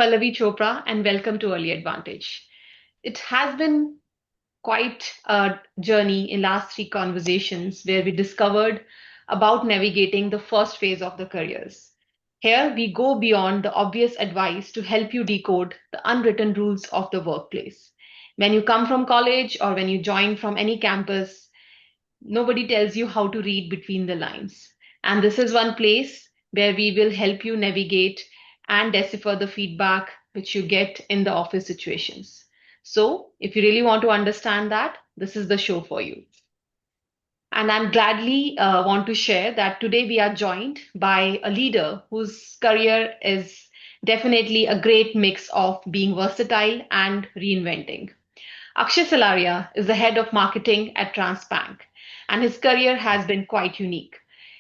Pallavi Chopra, and welcome to Early Advantage. It has been quite a journey in last three conversations where we discovered about navigating the first phase of the careers. Here we go beyond the obvious advice to help you decode the unwritten rules of the workplace. When you come from college or when you join from any campus, nobody tells you how to read between the lines. And this is one place where we will help you navigate and decipher the feedback which you get in the office situations. So, if you really want to understand that, this is the show for you. And I'm gladly want to share that today we are joined by a leader whose career is definitely a great mix of being versatile and reinventing. Akshay Salaria is the head of marketing at Transbank, and his career has been quite unique.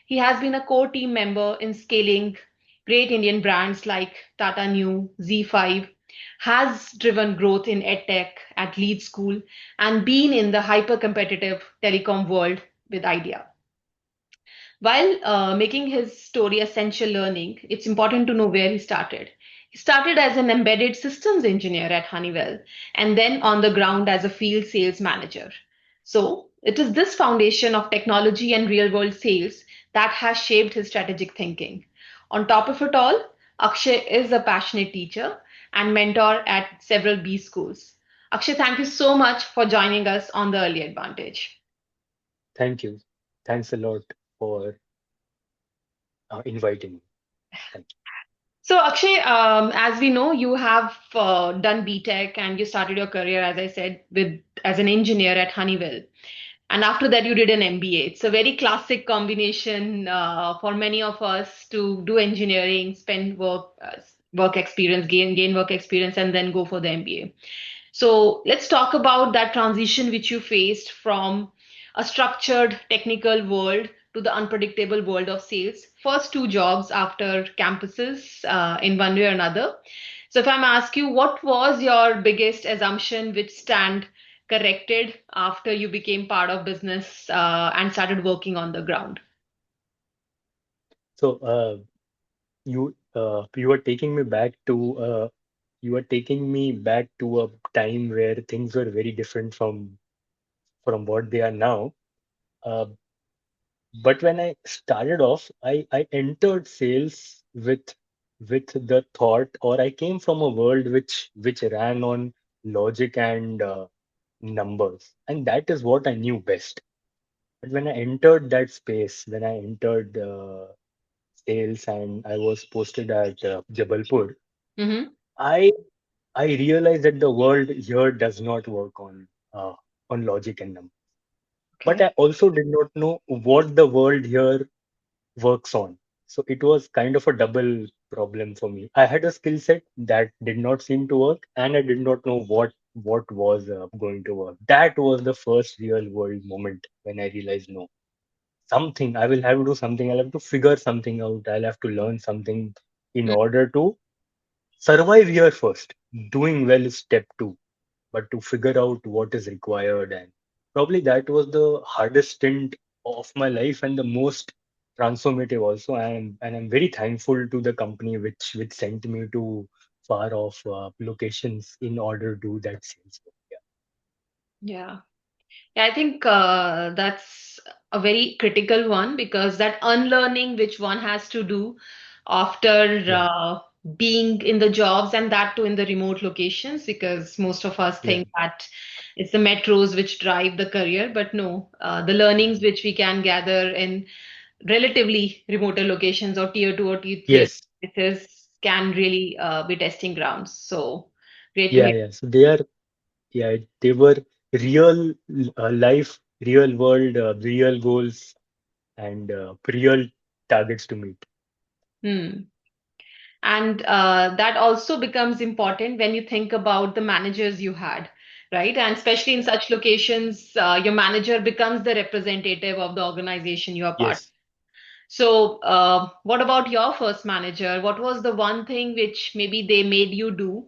He has been a core team member in scaling great Indian brands like Tata Neu, Z5, has driven growth in edtech at Lead School, and been in the hyper competitive telecom world with Idea. While making his story essential learning, it's important to know where he started. He started as an embedded systems engineer at Honeywell and then on the ground as a field sales manager. So, it is this foundation of technology and real world sales that has shaped his strategic thinking. On top of it all, Akshay is a passionate teacher and mentor at several B schools. Akshay, thank you so much for joining us on the Early Advantage. Thank you. Thanks a lot for inviting me. Thank So, Akshay, as we know, you have done BTech and you started your career, as I said, with as an engineer at Honeywell. And after that, you did an MBA. It's a very classic combination for many of us to do engineering, spend work experience, gain work experience, and then go for the MBA. So let's talk about that transition which you faced from a structured technical world to the unpredictable world of sales. First two jobs after campuses in one way or another. So if I'm ask you, what was your biggest assumption which stand corrected after you became part of business and started working on the ground? So you are taking me back to a time where things were very different from what they are now. Uh, but when I started off, I entered sales with the thought, or I came from a world which ran on logic and numbers, and that is what I knew best. But when I entered that space, when I entered sales and I was posted at Jabalpur, Mm-hmm. I I realized that the world here does not work on logic and numbers. But Okay. I also did not know what the world here works on. So it was kind of a double problem for me. I had a skill set that did not seem to work, and I did not know what was going to work. That was the first real world moment when I realized no, something I will have to do something. I'll have to figure something out. I'll have to learn something in order to survive here first. Doing well is step two, but to figure out what is required, and probably that was the hardest stint of my life and the most transformative also. And I'm very thankful to the company which sent me to far off locations in order to do that sales work. Yeah. Yeah, I think that's a very critical one because that unlearning which one has to do after Yeah, being in the jobs and that too in the remote locations, because most of us yeah, think that it's the metros which drive the career, but no, the learnings which we can gather in relatively remoter locations or tier two or tier three yes, places can really be testing grounds. So great to yeah, hear. yeah. So they were real life, real world, real goals, and real targets to meet. Hmm. And that also becomes important when you think about the managers you had, right? And especially in such locations, your manager becomes the representative of the organization you are part. Yes. So, what about your first manager? What was the one thing which maybe they made you do?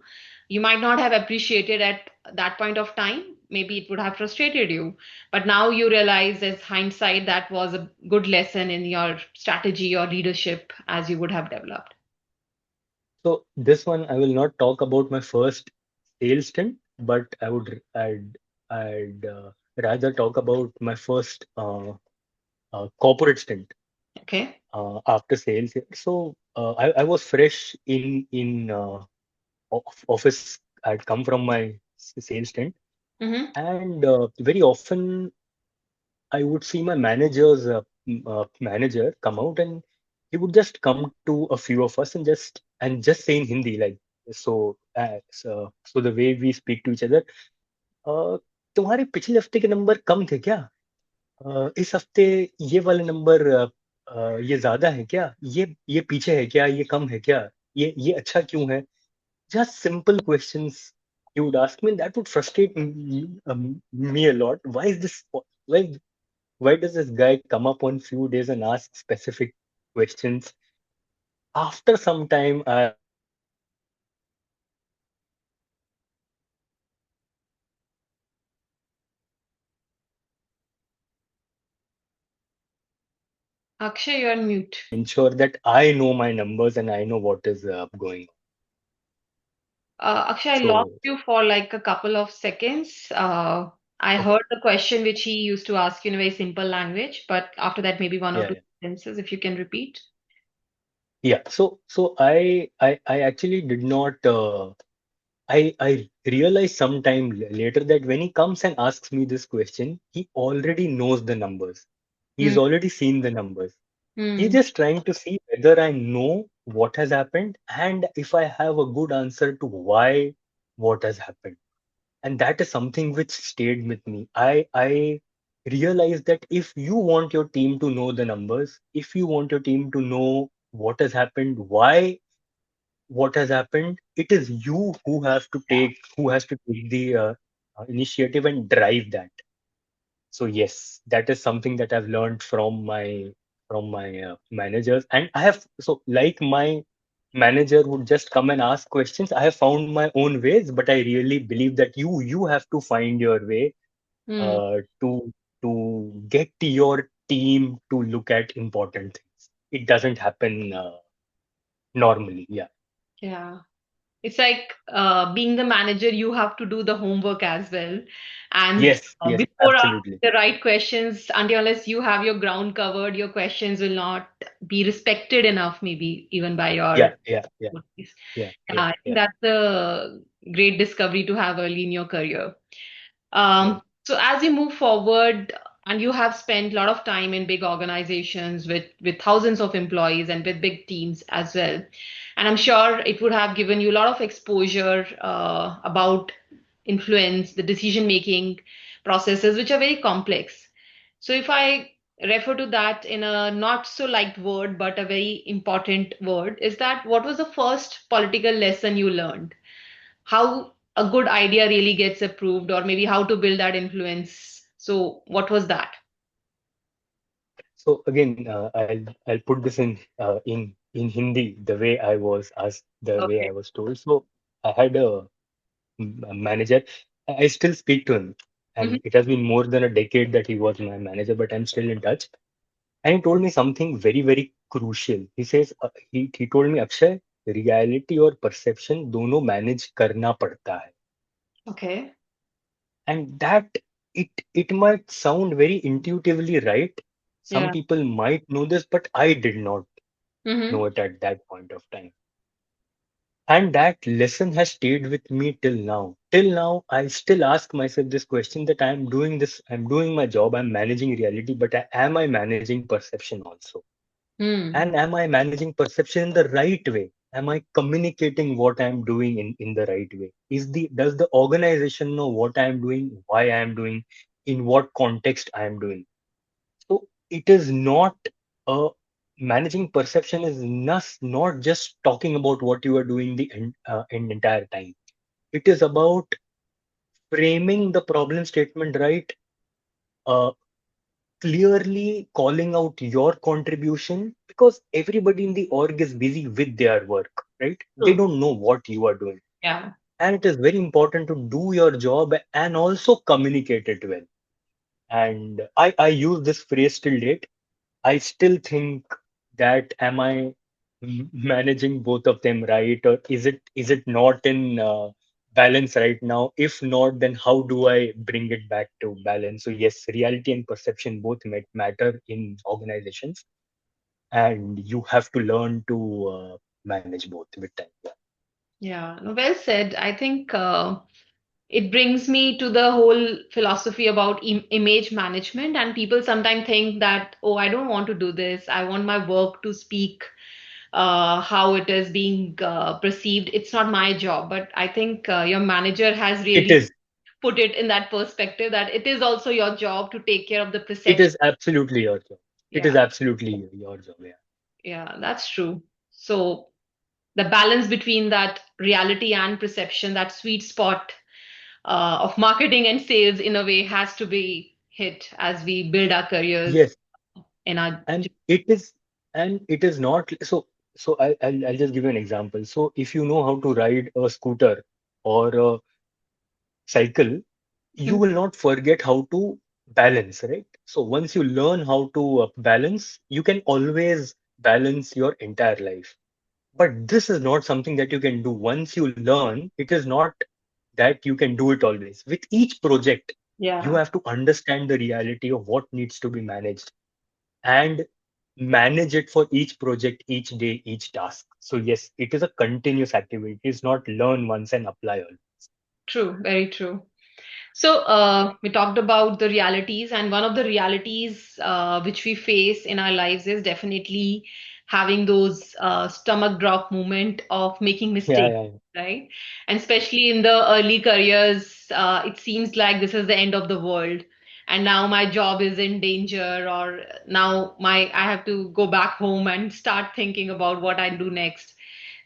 You might not have appreciated at that point of time. Maybe it would have frustrated you. But now you realize, as hindsight, that was a good lesson in your strategy or leadership as you would have developed. So this one I will not talk about my first sales stint, but I'd rather talk about my first corporate stint Okay. after sales. So I was fresh in office. I'd come from my sales stint, Mm-hmm. and very often I would see my manager come out, and he would just come to a few of us and just say in Hindi, like, so the way we speak to each other, तुम्हारे पिछले हफ्ते के number कम थे क्या? इस हफ्ते ये वाले नंबर ये ज्यादा है क्या? ये पीछे है क्या? ये कम है क्या? ये अच्छा क्यों है? Just simple questions you would ask me, and that would frustrate me a lot. Why why does this guy come up on few days and ask specific questions? After some time, I realized that he is just trying to Akshay, you're on mute. ensure that I know my numbers and I know what is going on. Akshay, I lost So you for like a couple of seconds. I okay, heard the question which he used to ask you in a very simple language, but after that, maybe one or yeah, two sentences, if you can repeat. yeah. So I actually did not. I realized sometime later that when he comes and asks me this question, he already knows the numbers. He's Hmm. already seen the numbers. He's Hmm. just trying to see whether I know what has happened and if I have a good answer to why what has happened. And that is something which stayed with me. I realized that if you want your team to know the numbers, if you want your team to know what has happened, why what has happened, it is you who has to take the initiative and drive that. So yes, that is something that I've learned from my managers, and I have so like my manager would just come and ask questions. I have found my own ways, but I really believe that you have to find your way Hmm. to get your team to look at important things. It doesn't happen normally. Yeah. Yeah. It's like being the manager, you have to do the homework as well. And Yes. Yes. before asking Absolutely. the right questions, until unless you have your ground covered, your questions will not be respected enough, maybe even by your Yeah. Yeah. Yeah. employees. Yeah. Yeah, Yeah. I think Yeah. that's a great discovery to have early in your career. Yeah. So as you move forward, and you have spent a lot of time in big organizations with thousands of employees and with big teams as well, and I'm sure it would have given you a lot of exposure about influence, the decision making processes, which are very complex. So if I refer to that in a not so liked word, but a very important word, is that what was the first political lesson you learned? How a good idea really gets approved, or maybe how to build that influence. So what was that? So again, I'll put this in Hindi the way I was asked, the way Okay. I was told. So I had a manager. I still speak to him, Hmm. and it has been more than a decade that he was my manager, but I'm still in touch. And he told me something very, very crucial. He says he told me, Akshay, reality और perception दोनों manage करना पड़ता है. Okay. And that it might sound very intuitively right. Some Yeah. people might know this, but I did not Hmm. know it at that point of time. And that lesson has stayed with me till now. Till now, I still ask myself this question that I'm doing this, I'm doing my job, I'm managing reality, but am I managing perception also? Hmm. And am I managing perception in the right way? Am I communicating what I'm doing in the right way? Does the organization know what I'm doing, why I'm doing, in what context I'm doing? So it is not a managing perception is not just talking about what you are doing in entire time. It is about framing the problem statement right, uh, clearly calling out your contribution because everybody in the org is busy with their work, right? They True. don't know what you are doing. Yeah. And it is very important to do your job and also communicate it well. And I use this phrase till date. I still think that am I? managing both of them right, or is it not in balance right now? If not, then how do I bring it back to balance? So yes, reality and perception both matter in organizations, and you have to learn to manage both with time. Yeah. Yeah, no, well said. I think it brings me to the whole philosophy about image management. And people sometimes think that, oh, I don't want to do this. I want my work to speak how it is being perceived. It's not my job. But I think your manager has It really is. put it in that perspective that it is also your job to take care of the It perception. is absolutely your job. It Yeah, is absolutely your job. Yeah. yeah, that's true. So the balance between that reality and perception, that sweet spot of marketing and sales in a way has to be hit as we build our careers Yes, in our. and it is not so. So I'll just give you an example. So if you know how to ride a scooter or a cycle, you Mhm. will not forget how to balance, right? So once you learn how to balance, you can always balance your entire life. But this is not something that you can do once you learn. It is not that you can do it always. With each project, you Yeah, have to understand the reality of what needs to be managed and manage it for each project, each day, each task. So yes, it is a continuous activity. It's not learn once and apply all. true, very true. So, we talked about the realities, and one of the realities which we face in our lives is definitely having those stomach drop moment of making Yeah, mistakes, yeah, yeah. right? And especially in the early careers, it seems like this is the end of the world, and now my job is in danger, or now my I have to go back home and start thinking about what I do next.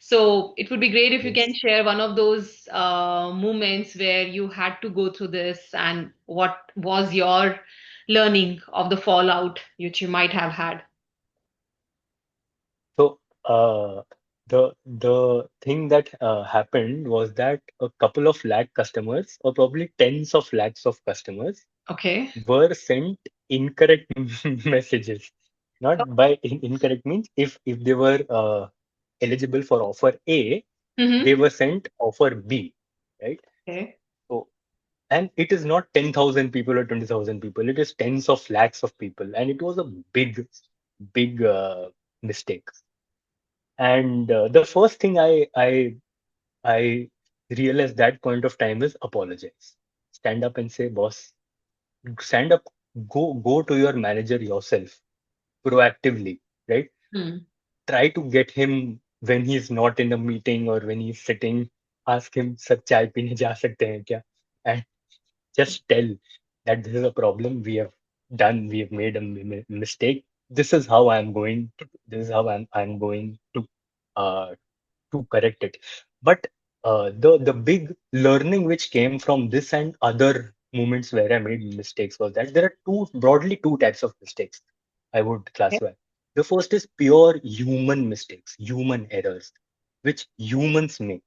So it would be great if you can Yes. share one of those moments where you had to go through this and what was your learning of the fallout which you might have had. So the thing that happened was that a couple of lakh customers, or probably tens of lakhs of customers, Okay. were sent incorrect messages. Not by incorrect means if they were eligible for offer A, Mm-hmm. they were sent offer B, right? Okay. So, and it is not 10,000 people or 20,000 people, it is tens of lakhs of people. And it was a big mistake. And the first thing I realized that point of time is apologize. Stand up and say, boss, stand up, go to your manager yourself proactively, right? Hmm. Try to get him when he's not in a meeting or when he's sitting, ask him, sir, chai peene ja sakte hain kya? And just tell that this is a problem we have made a mistake. This is how this is how I'm going uh, to correct it. But the big learning which came from this and other moments where I made mistakes was that there are broadly two types of mistakes I would Okay. classify. The first is pure human mistakes, human errors, which humans make.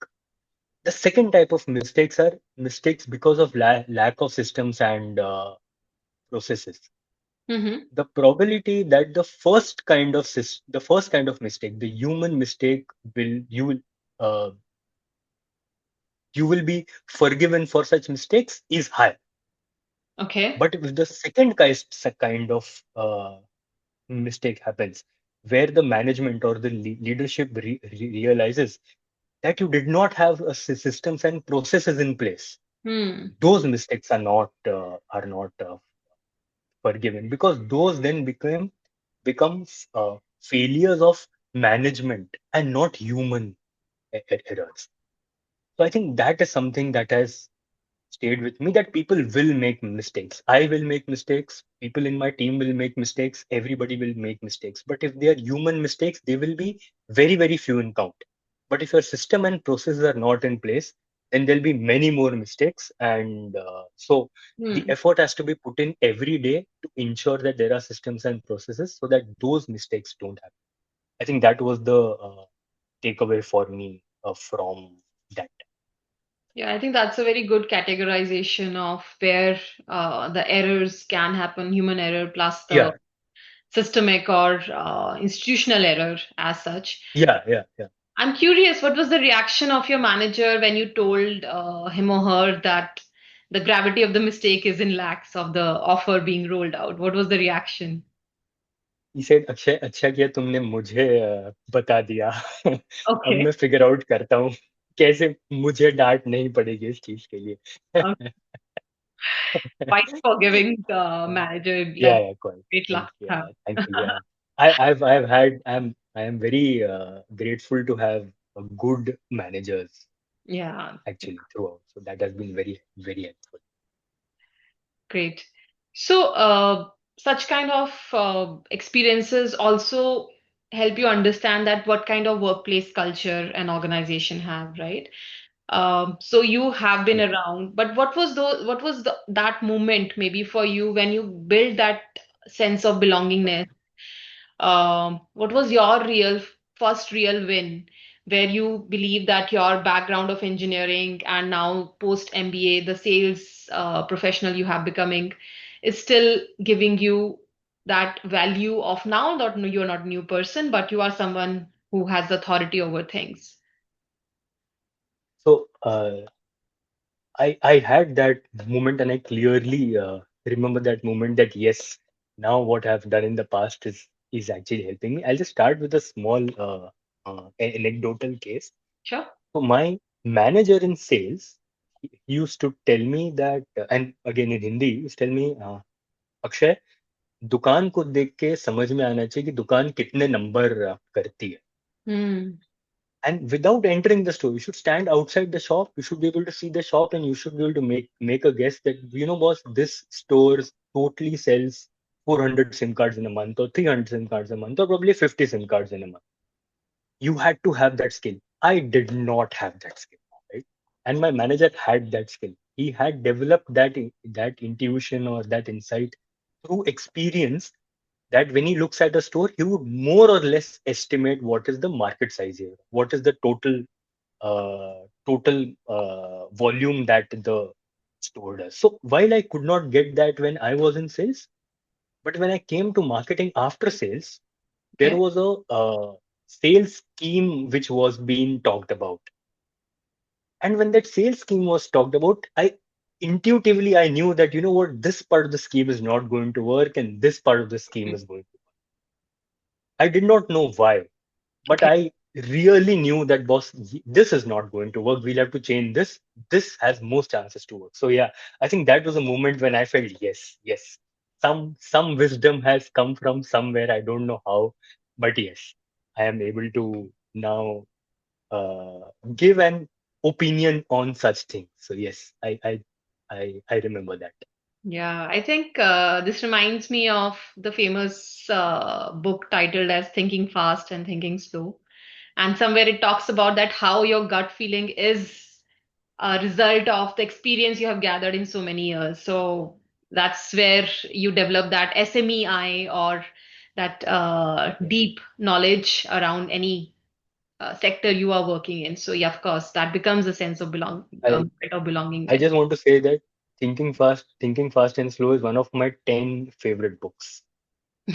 The second type of mistakes are mistakes because of lack of systems and processes. Mm-hmm. The probability that the first kind of mistake, the human mistake, will uh, you will be forgiven for such mistakes is high. Okay. But if the kind of mistake happens, where the management or the leadership realizes that you did not have systems and processes in place, Hmm. those mistakes are not forgiven, because those then becomes failures of management and not human errors. So I think that is something that has stayed with me, that people will make mistakes. I will make mistakes. People in my team will make mistakes. Everybody will make mistakes. But if they are human mistakes, they will be very, very few in count. But if your system and processes are not in place, then there'll be many more mistakes. And so the Hmm. effort has to be put in every day to ensure that there are systems and processes so that those mistakes don't happen. I think that was the takeaway for me from that. Yeah, I think that's a very good categorization of where the errors can happen, human error plus the Yeah. systemic or institutional error as such. Yeah, yeah, yeah. I'm curious, what was the reaction of your manager when you told him or her that the gravity of the mistake is in lakhs of the offer being rolled out? What was the reaction? He said, Akshay अच्छा किया तुमने मुझे बता दिया. अब Okay. मैं figure out करता हूँ कैसे मुझे डांट नहीं पड़ेगी इस चीज के लिए. Quite forgiving manager, Yeah, like yeah, quite, great quite, luck. yeah. Huh? Thankfully, I've had, I am very grateful to have good managers Yeah, actually throughout. So that has been very, very helpful. great. So, such kind of experiences also help you understand that what kind of workplace culture an organization have, right? So you have been Yeah. around, but what was that moment maybe for you when you build that sense of belongingness? What was your first real win where you believe that your background of engineering and now post MBA, the sales professional you have becoming, is still giving you that value of now that you're not a new person, but you are someone who has authority over things. So I had that moment, and I clearly remember that moment. That yes, now what I've done in the past is actually helping me. I'll just start with a small anecdotal case. Sure. So my manager in sales, he used to tell me that, and again in Hindi, he used to tell me, Akshay, दुकान को देख के समझ में आना चाहिए कि दुकान कितने नंबर करती है. Hmm. And without entering the store, you should stand outside the shop. You should be able to see the shop, and you should be able to make a guess that, boss, this store totally sells 400 SIM cards in a month, or 300 SIM cards a month, or probably 50 SIM cards in a month. You had to have that skill. I did not have that skill, right? And my manager had that skill. He had developed that intuition or that insight through experience, that when he looks at a store, he would more or less estimate what is the market size here, what is the total volume that the store does. So while I could not get that when I was in sales, but when I came to marketing after sales, there Okay. was a sales scheme which was being talked about. And when that sales scheme was talked about, I intuitively I knew that, what, this part of the scheme is not going to work, and this part of the scheme is going to. I did not know why, but Okay. I really knew that, boss, this is not going to work. We'll have to change this. This has most chances to work. So yeah, I think that was a moment when I felt, yes, yes, some wisdom has come from somewhere. I don't know how, but yes, I am able to now give an opinion on such things. So yes, I remember that. Yeah, I think this reminds me of the famous book titled as Thinking Fast and Thinking Slow. And somewhere it talks about that how your gut feeling is a result of the experience you have gathered in so many years. So that's where you develop that SMEI or that Yeah. deep knowledge around any sector you are working in. So yeah, of course, that becomes a sense of I bit of I belongingness. just want to say that Thinking Fast and Slow is one of my 10 favorite books.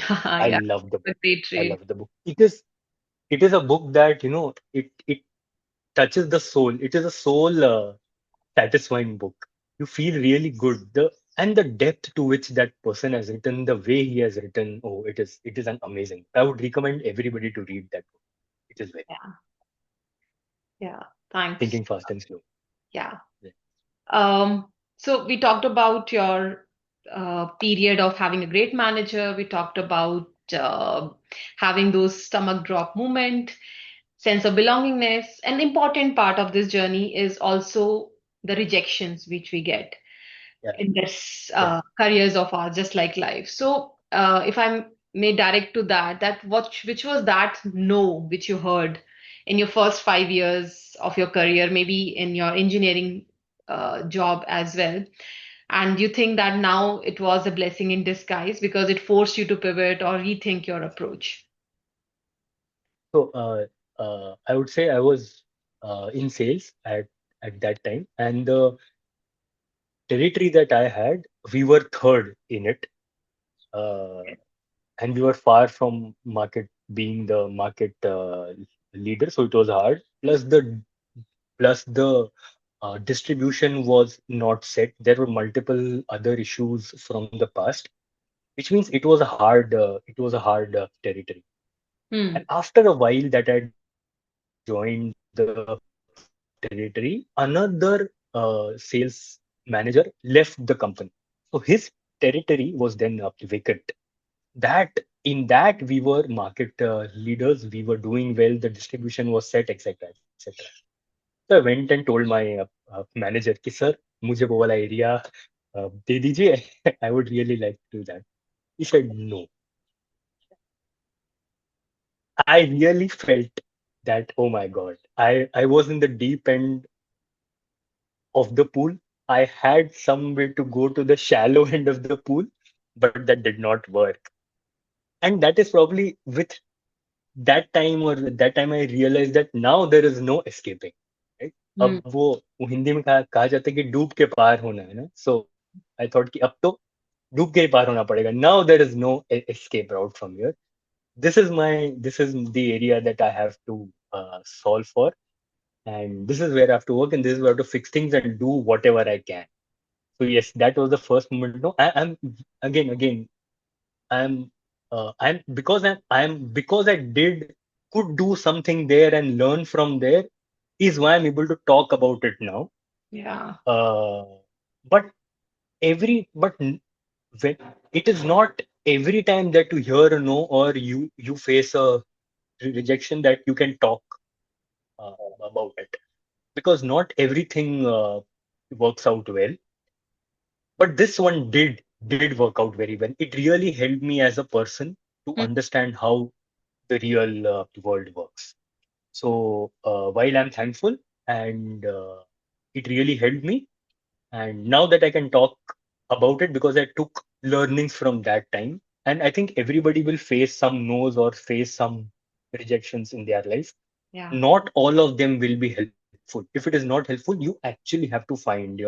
I Yeah, love the a book. great I trade. love the book. It is a book that, it touches the soul. It is a soul satisfying book. You feel really good. The depth to which that person has written, the way he has written, oh, it is an amazing. I would recommend everybody to read that book. It is very Yeah, yeah. Thanks. Thinking Fast and Slow. Yeah. Yeah. Um, so we talked about your period of having a great manager. We talked about having those stomach drop moment, sense of belongingness. An important part of this journey is also the rejections which we get Yeah. in this Yeah. careers of ours, just like life. So, if I may direct to that, which was that no which you heard in your first 5 years of your career, maybe in your engineering job as well, and you think that now it was a blessing in disguise because it forced you to pivot or rethink your approach. So I would say I was in sales at that time, and the territory that I had, we were third in it. Uh, and we were far from market being the market leader, so it was hard. Plus the distribution was not set. There were multiple other issues from the past, which means it was a hard territory. Hmm. And after a while that I joined the territory, another sales manager left the company. So his territory was then vacant. In that we were market leaders. We were doing well. The distribution was set, etc., etc. So I went and told my manager कि sir मुझे वो वाला area दे दीजिए. I would really like to do that. He said no. I really felt that, oh my God, I was in the deep end of the pool. I had some way to go to the shallow end of the pool, but that did not work. And that is probably with that time I realized that now there is no escaping. Right? Hmm. अब वो हिंदी में कहा जाता है कि डूब के पार होना है ना. So I thought कि अब तो डूब के ही पार होना पड़ेगा. Now there is no escape route from here. This is the area that I have to solve for, and this is where I have to work, and this is where I have to fix things and do whatever I can. So yes, that was the first moment. No, I'm again. I'm because I did could do something there and learn from there is why I'm able to talk about it now. Yeah. Uh, but but when it is not every time that you hear a no or you face a rejection that you can talk uh, about it, because not everything works out well, but this one did work out very well. It really helped me as a person to Hmm. understand how the real world works. So while I'm thankful, and it really helped me, and now that I can talk about it because I took learnings from that time, and I think everybody will face some no's or face some rejections in their life. Yeah. Not all of them will be helpful. If it is not helpful, you actually have to find your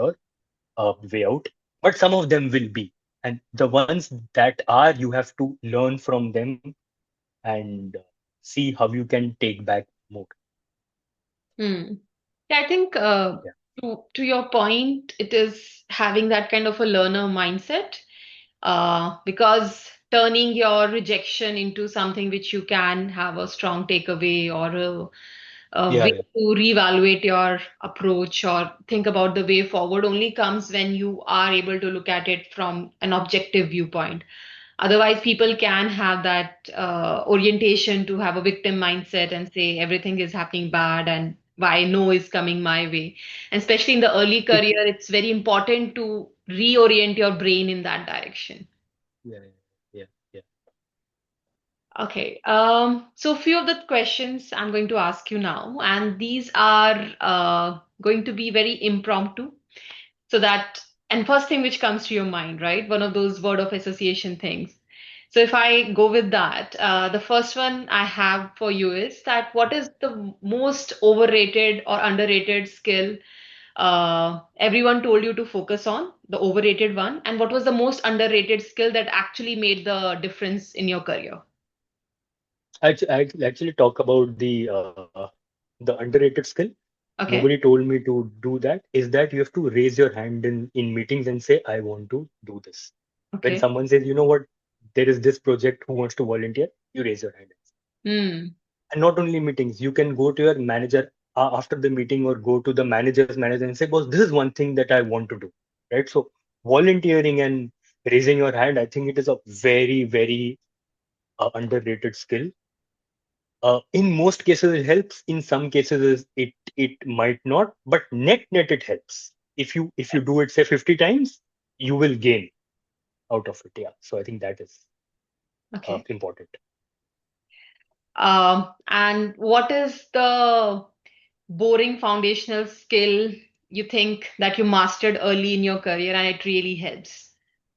way out. But some of them will be, and the ones that are, you have to learn from them and see how you can take back more. Hmm. Yeah, I think Yeah, to your point, it is having that kind of a learner mindset, because turning your rejection into something which you can have a strong takeaway or a yeah, way yeah. to reevaluate your approach or think about the way forward only comes when you are able to look at it from an objective viewpoint. Otherwise, people can have that orientation to have a victim mindset and say everything is happening bad and why no is coming my way. And especially in the early It, career, it's very important to reorient your brain in that direction. yeah, yeah, yeah. Okay, so few of the questions I'm going to ask you now, and these are going to be very impromptu. So that, and first thing which comes to your mind, right? One of those word of association things. So if I go with that, the first one I have for you is that what is the most overrated or underrated skill everyone told you to focus on, the overrated one, and what was the most underrated skill that actually made the difference in your career? I actually talk about the underrated skill. Nobody Okay. told me to do that. Is that you have to raise your hand in meetings and say, I want to do this. When Okay. someone says, you know what, there is this project, who wants to volunteer, you raise your hand. Hmm. And not only meetings, you can go to your manager after the meeting or go to the manager's manager and say, boss, this is one thing that I want to do. Right. So volunteering and raising your hand, I think it is a very, very underrated skill. In most cases, it helps. In some cases, it might not. But net it helps. If you do it say 50 times, you will gain out of it. Yeah. So I think that is Okay. important. And what is the boring foundational skill you think that you mastered early in your career and it really helps?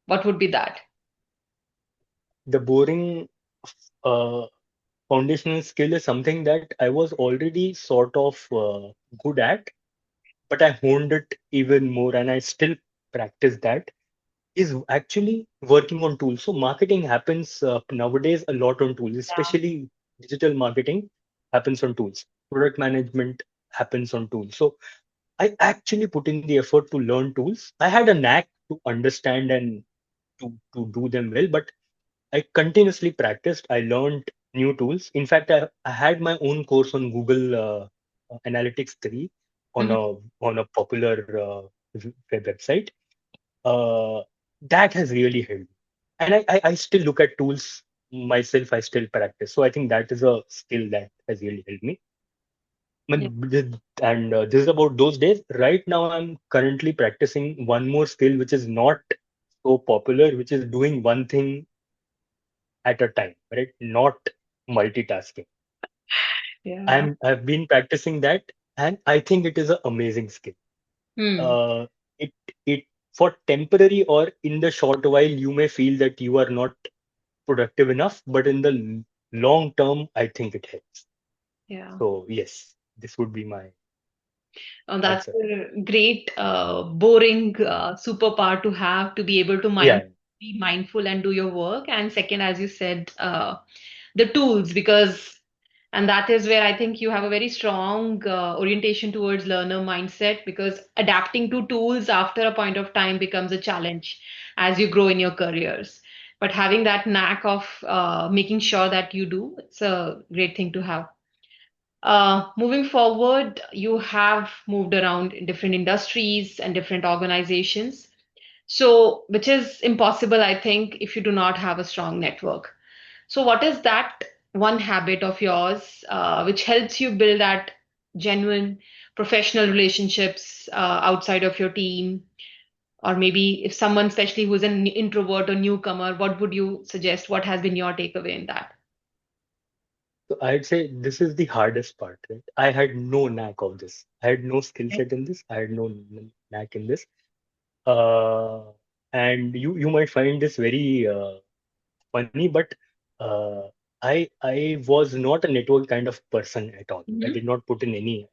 What would be that? The boring uh, foundational skill is something that I was already sort of good at, but I honed it even more, and I still practice that. is actually working on tools. So marketing happens nowadays a lot on tools, Yeah. especially digital marketing happens on tools. Product management happens on tools. So I actually put in the effort to learn tools. I had a knack to understand and to do them well, but I continuously practiced. I learned new tools. In fact, I had my own course on Google Analytics 3 Mhm. on a popular web website. Uh, that has really helped me. And I still look at tools myself. I still practice. So I think that is a skill that has really helped me. Yeah. And this is about those days. Right now, I'm currently practicing one more skill, which is not so popular, which is doing one thing at a time, right? Not multitasking. Yeah. I've been practicing that, and I think it is an amazing skill. Hmm. Uh, it it for temporary or in the short while you may feel that you are not productive enough, but in the long term, I think it helps. Yeah. So yes, this would be my That's answer. a great, boring superpower to have to be able to Yeah. be mindful and do your work. And second, as you said, the tools, because, and that is where I think you have a very strong orientation towards learner mindset, because adapting to tools after a point of time becomes a challenge as you grow in your careers. But having that knack of making sure that you do, it's a great thing to have. Moving forward, you have moved around in different industries and different organizations. So, which is impossible, I think, if you do not have a strong network. So, what is that one habit of yours which helps you build that genuine professional relationships outside of your team? Or maybe if someone, especially who's an introvert or newcomer, what would you suggest? What has been your takeaway in that? So I'd say this is the hardest part, right? I had no knack of this. I had no skill Okay. set in this. I had no knack in this. Uh, and you might find this very funny, but uh, I was not a network kind of person at all. I Hmm. did not put in any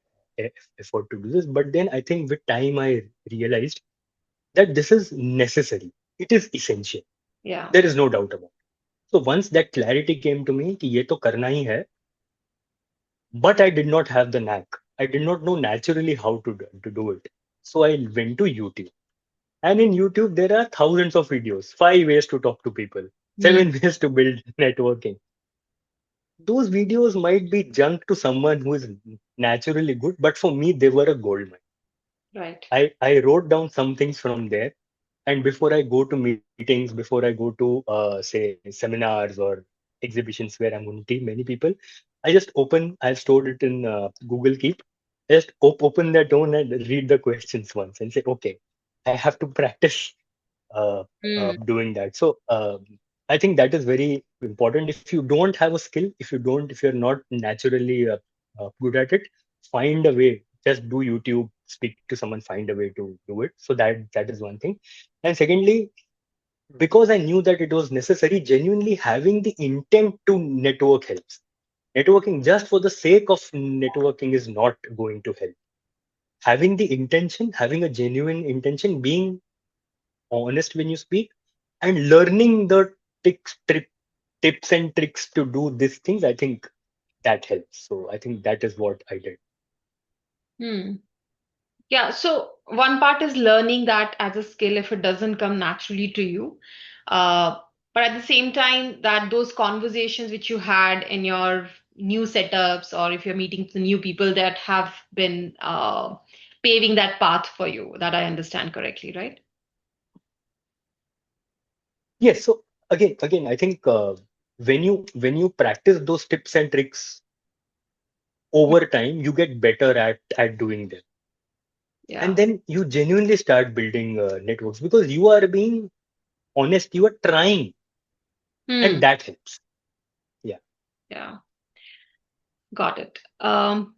effort to do this. But then I think with time I realized that this is necessary. It is essential. Yeah. There is no doubt about it. So once that clarity came to me कि ये तो करना ही है, but I did not have the knack. I did not know naturally how to do it. So I went to YouTube. And in YouTube, there are thousands of videos, 5 ways to talk to people, Hmm. 7 ways to build networking. Those videos might be junk to someone who is naturally good, but for me, they were a gold mine. Right. I wrote down some things from there. And before I go to meetings, before I go to, say, seminars or exhibitions where I'm going to meet many people, I've stored it in Google Keep. Just open that down and read the questions once and say, okay, I have to practice doing that. So I think that is very important. If you don't have a skill, if you're not naturally good at it, find a way. Just do YouTube, speak to someone, find a way to do it. So that is one thing. And secondly, because I knew that it was necessary, genuinely having the intent to network helps. Networking just for the sake of networking is not going to help. Having the intention, having a genuine intention, being honest when you speak, and learning the tips and tricks to do these things, I think that helps. So I think that is what I did. Hmm. Yeah, so one part is learning that as a skill if it doesn't come naturally to you. Uh, but at the same time, that those conversations which you had in your new setups, or if you're meeting the new people that have been paving that path for you, that I understand correctly, right? Yes. So again, I think when you practice those tips and tricks over time, you get better at doing them, and Yeah. then you genuinely start building networks because you are being honest. You are trying, and Hmm. that helps. Yeah. Yeah. Got it.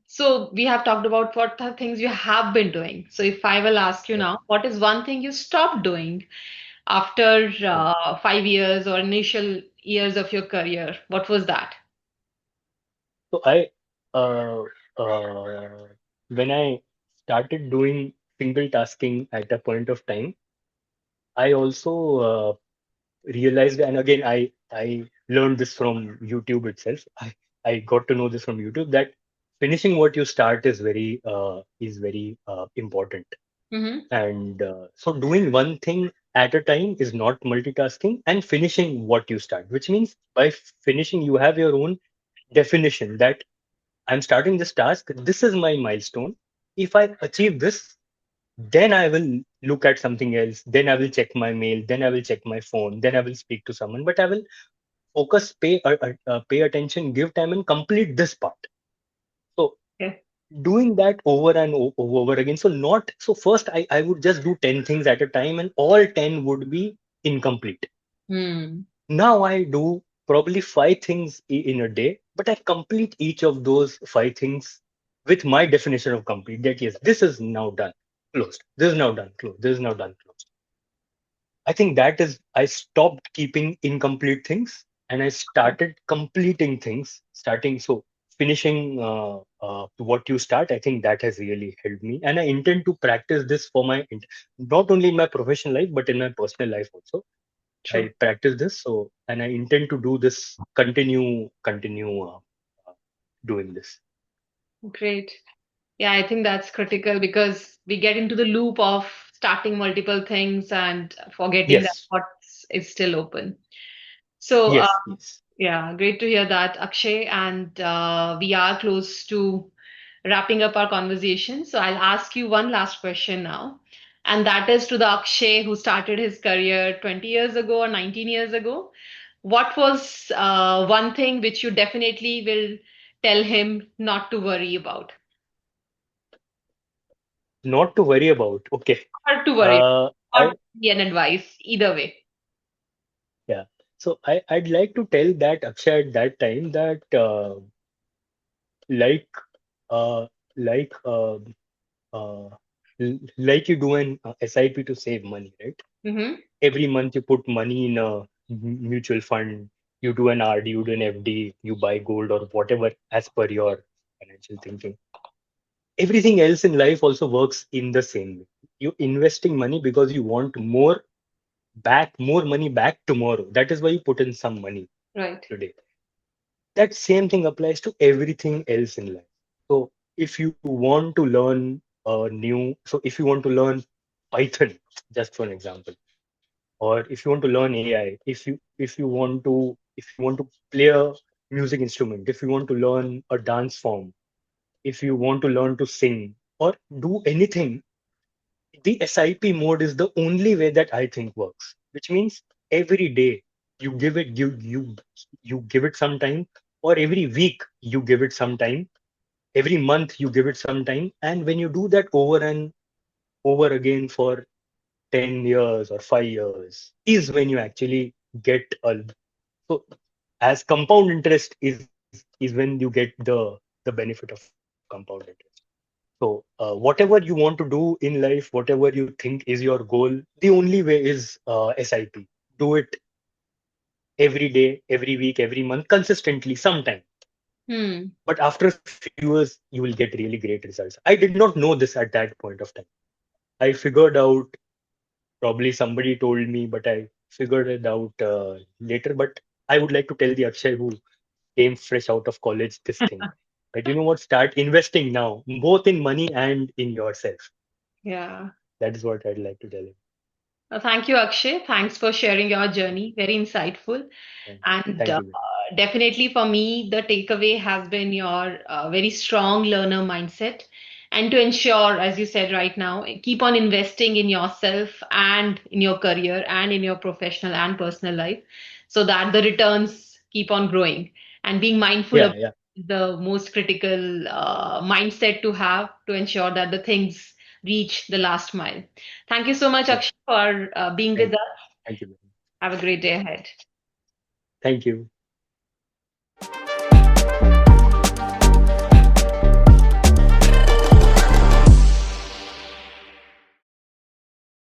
So we have talked about what are things you have been doing. So if I will ask you Yeah. now, what is one thing you stopped doing after Yeah. 5 years or initial years of your career? What was that? So uh, uh, when I started doing single tasking at a point of time, I also realized, and again, I learned this from YouTube itself. I got to know this from YouTube that finishing what you start is very important. Mm-hmm. And so doing one thing at a time is not multitasking, and finishing what you start, which means by finishing, you have your own definition that I'm starting this task. This is my milestone. If I achieve this, then I will look at something else. Then I will check my mail. Then I will check my phone. Then I will speak to someone. But I will focus, pay attention, give time, and complete this part. So Okay. doing that over and over again. So not so first I would just do 10 things at a time, and all 10 would be incomplete. Hmm. Now I do probably five things in a day, but I complete each of those five things with my definition of complete. That yes, this is now done, closed. This is now done, closed. This is now done, closed. I think that is, I stopped keeping incomplete things and I started completing things, starting. So finishing what you start, I think that has really helped me. And I intend to practice this for not only in my professional life, but in my personal life also. True. I practice this. So, and I intend to do this, continue doing this. Great. Yeah, I think that's critical because we get into the loop of starting multiple things and forgetting that Yes, what is still open. So, yes, yes. yeah, great to hear that, Akshay. And we are close to wrapping up our conversation. So, I'll ask you one last question now. And that is to the Akshay who started his career 20 years ago or 19 years ago. What was one thing which you definitely will tell him not to worry about? Not to worry about. Okay. Or to worry, or I be an advice, either way. Yeah. So I'd like to tell that Akshay at that time that like uh, like uh, uh, like you do an SIP to save money, right? Mm-hmm. Every month you put money in a mutual fund, you do an RD, you do an FD, you buy gold or whatever as per your financial thinking. Everything else in life also works in the same way. You're investing money because you want more money back tomorrow. That is why you put in some money Right. today. That same thing applies to everything else in life. So if you want to learn if you want to learn Python, just for an example, or if you want to learn AI, if you want to play a music instrument, if you want to learn a dance form, if you want to learn to sing or do anything, the SIP mode is the only way that I think works, which means every day you give it some time, or every week you give it some time, every month you give it some time, and when you do that over and over again for 10 years or 5 years is when you actually get a so as compound interest is when you get the benefit of compound interest. So, whatever you want to do in life, whatever you think is your goal, the only way is SIP. Do it every day, every week, every month, consistently, sometime. Hmm. But after a few years, you will get really great results. I did not know this at that point of time. I figured out, probably somebody told me, but I figured it out later. But I would like to tell the Akshay who came fresh out of college this thing. But you know what? Start investing now, both in money and in yourself. Yeah. That is what I'd like to tell him. Thank you, Akshay. Thanks for sharing your journey. Very insightful. And Thank you. definitely for me, the takeaway has been your very strong learner mindset. And to ensure, as you said right now, keep on investing in yourself and in your career and in your professional and personal life so that the returns keep on growing. And being mindful of Yeah, yeah, the most critical mindset to have to ensure that the things reach the last mile. Thank you so much, yeah. Akshay, for being with Thank, us. thank you. Have a great day ahead. Thank you.